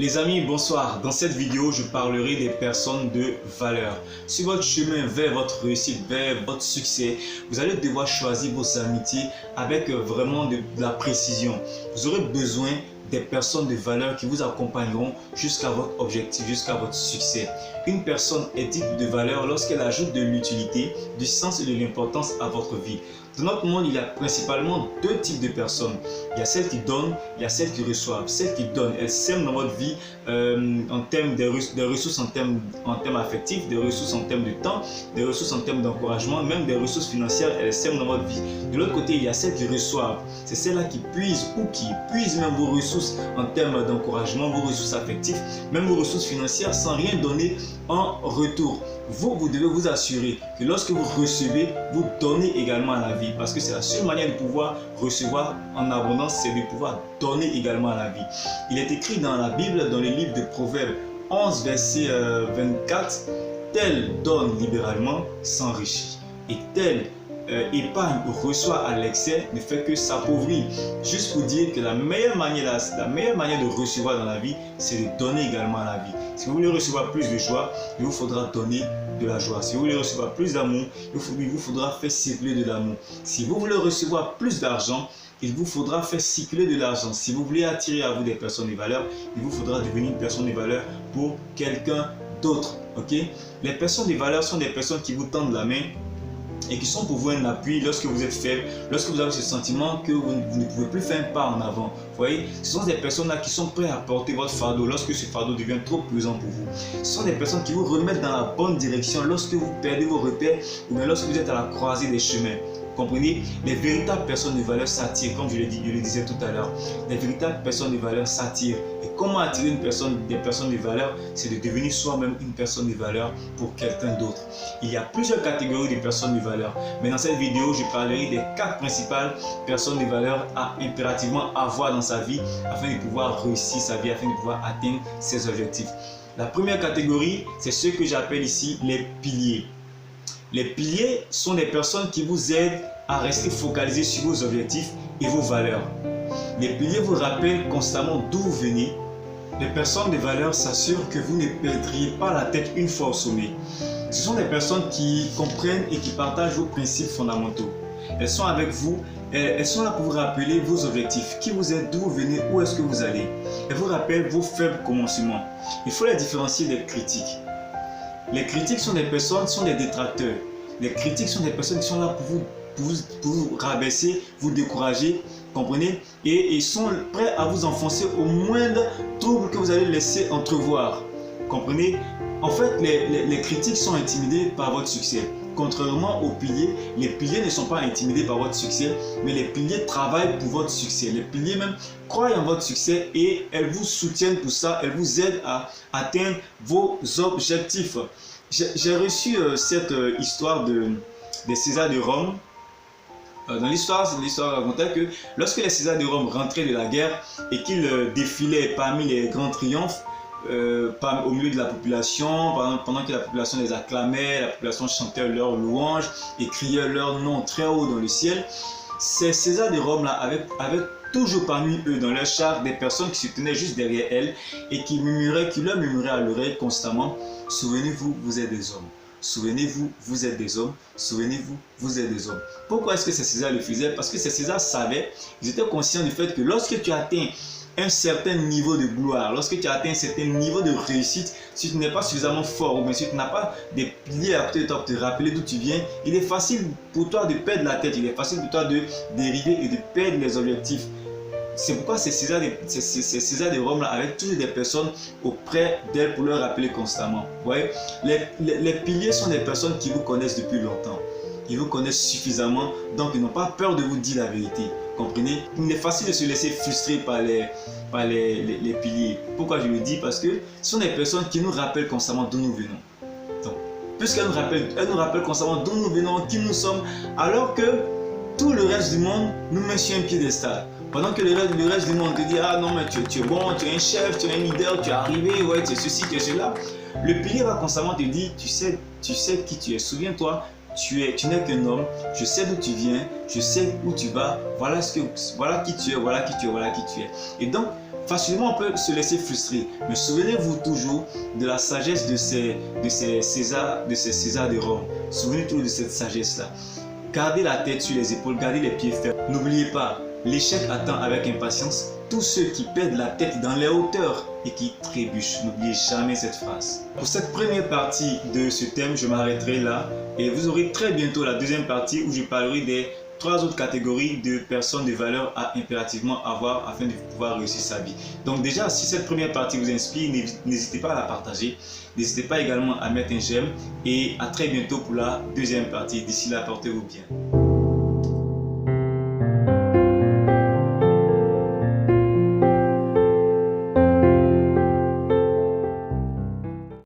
Les amis, bonsoir. Dans cette vidéo, je parlerai des personnes de valeur. Sur votre chemin vers votre réussite, vers votre succès, vous allez devoir choisir vos amitiés avec vraiment de la précision. Vous aurez besoin des personnes de valeur qui vous accompagneront jusqu'à votre objectif, jusqu'à votre succès. Une personne est dite de valeur lorsqu'elle ajoute de l'utilité, du sens et de l'importance à votre vie. Dans notre monde, il y a principalement deux types de personnes. Il y a celles qui donnent, il y a celles qui reçoivent. Celles qui donnent, elles sèment dans votre vie en termes de ressources en termes affectifs, des ressources en termes de temps, des ressources en termes d'encouragement, même des ressources financières, elles sèment dans votre vie. De l'autre côté, il y a celles qui reçoivent. C'est celles-là qui puisent ou qui puisent même vos ressources en termes d'encouragement, vos ressources affectives, même vos ressources financières sans rien donner en retour. Vous devez vous assurer que lorsque vous recevez, vous donnez également à la vie. Parce que c'est la seule manière de pouvoir recevoir en abondance, c'est de pouvoir donner également à la vie. Il est écrit dans la Bible, dans le livre de Proverbes 11, verset 24, « Tel donne libéralement s'enrichit, et tel épargne ou reçoit à l'excès ne fait que s'appauvrir. » Juste pour dire que la meilleure manière de recevoir dans la vie, c'est de donner également à la vie. Si vous voulez recevoir plus de joie, il vous faudra donner de la joie. Si vous voulez recevoir plus d'amour, il vous faudra faire circuler de l'amour. Si vous voulez recevoir plus d'argent, il vous faudra faire circuler de l'argent. Si vous voulez attirer à vous des personnes de valeur, il vous faudra devenir une personne de valeur pour quelqu'un d'autre. Okay? Les personnes de valeur sont des personnes qui vous tendent la main et qui sont pour vous un appui lorsque vous êtes faible, lorsque vous avez ce sentiment que vous ne pouvez plus faire un pas en avant. Vous voyez, ce sont des personnes-là qui sont prêtes à porter votre fardeau lorsque ce fardeau devient trop pesant pour vous. Ce sont des personnes qui vous remettent dans la bonne direction lorsque vous perdez vos repères ou bien lorsque vous êtes à la croisée des chemins. Comprenez, les véritables personnes de valeur s'attirent, comme je le disais tout à l'heure. Les véritables personnes de valeur s'attirent. Et comment attirer des personnes de valeur? C'est de devenir soi-même une personne de valeur pour quelqu'un d'autre. Il y a plusieurs catégories de personnes de valeur. Mais dans cette vidéo, je parlerai des 4 principales personnes de valeur à impérativement avoir dans sa vie afin de pouvoir réussir sa vie, afin de pouvoir atteindre ses objectifs. La première catégorie, c'est ce que j'appelle ici les piliers. Les piliers sont des personnes qui vous aident à rester focalisés sur vos objectifs et vos valeurs. Les piliers vous rappellent constamment d'où vous venez. Les personnes de valeur s'assurent que vous ne perdriez pas la tête une fois au sommet. Ce sont des personnes qui comprennent et qui partagent vos principes fondamentaux. Elles sont avec vous, elles sont là pour vous rappeler vos objectifs, qui vous êtes, d'où vous venez, où est-ce que vous allez. Elles vous rappellent vos faibles commencements. Il faut les différencier des critiques. Les critiques sont des personnes, sont des détracteurs. Les critiques sont des personnes qui sont là pour vous rabaisser, vous décourager, comprenez? Et ils sont prêts à vous enfoncer au moindre trouble que vous allez laisser entrevoir. Comprenez? En fait, les critiques sont intimidés par votre succès. Contrairement aux piliers, les piliers ne sont pas intimidés par votre succès, mais les piliers travaillent pour votre succès. Les piliers même croient en votre succès et elles vous soutiennent pour ça, elles vous aident à atteindre vos objectifs. J'ai reçu cette histoire des Césars de Rome. Dans l'histoire, l'histoire racontait que lorsque les Césars de Rome rentraient de la guerre et qu'ils défilaient parmi les grands triomphes, au milieu de la population, pendant que la population les acclamait, la population chantait leurs louanges et criait leur nom très haut dans le ciel, ces Césars de Rome là avaient toujours parmi eux dans leur char des personnes qui se tenaient juste derrière elles et qui leur murmuraient à l'oreille constamment: souvenez-vous, vous êtes des hommes. Souvenez-vous, vous êtes des hommes. Souvenez-vous, vous êtes des hommes. Pourquoi est-ce que ces Césars le faisaient? Parce que ces Césars savaient, ils étaient conscients du fait que lorsque tu atteins un certain niveau de gloire, lorsque tu atteins un certain niveau de réussite, si tu n'es pas suffisamment fort ou bien si tu n'as pas des piliers à côté de toi pour te rappeler d'où tu viens, il est facile pour toi de perdre la tête, il est facile pour toi de dériver et de perdre les objectifs. C'est pourquoi ces Césars de Rome là avaient toujours des personnes auprès d'elles pour leur rappeler constamment. Vous voyez, les piliers sont des personnes qui vous connaissent depuis longtemps. Ils vous connaissent suffisamment, donc ils n'ont pas peur de vous dire la vérité. Comprenez? Il est facile de se laisser frustrer par les piliers. Pourquoi je le dis? Parce que ce sont des personnes qui nous rappellent constamment d'où nous venons. Donc, puisqu'elles nous rappellent constamment d'où nous venons, qui nous sommes, alors que tout le reste du monde nous met sur un piédestal. Pendant que le reste du monde te dit: ah non, mais tu es bon, tu es un chef, tu es un leader, tu es arrivé, ouais, tu es ceci, tu es cela. Le pilier va constamment te dire: tu sais qui tu es. Souviens-toi, tu n'es qu'un homme, je sais d'où tu viens, je sais où tu vas, voilà qui tu es, voilà qui tu es, voilà qui tu es. Et donc, facilement on peut se laisser frustrer. Mais souvenez-vous toujours de la sagesse de ces Césars de Rome. Souvenez-vous toujours de cette sagesse-là. Gardez la tête sur les épaules, gardez les pieds fermes. N'oubliez pas, l'échec attend avec impatience tous ceux qui perdent la tête dans les hauteurs et qui trébuchent. N'oubliez jamais cette phrase. Pour cette première partie de ce thème, je m'arrêterai là et vous aurez très bientôt la deuxième partie où je parlerai des 3 autres catégories de personnes de valeur à impérativement avoir afin de pouvoir réussir sa vie. Donc déjà, si cette première partie vous inspire, n'hésitez pas à la partager. N'hésitez pas également à mettre un j'aime et à très bientôt pour la deuxième partie. D'ici là, portez-vous bien.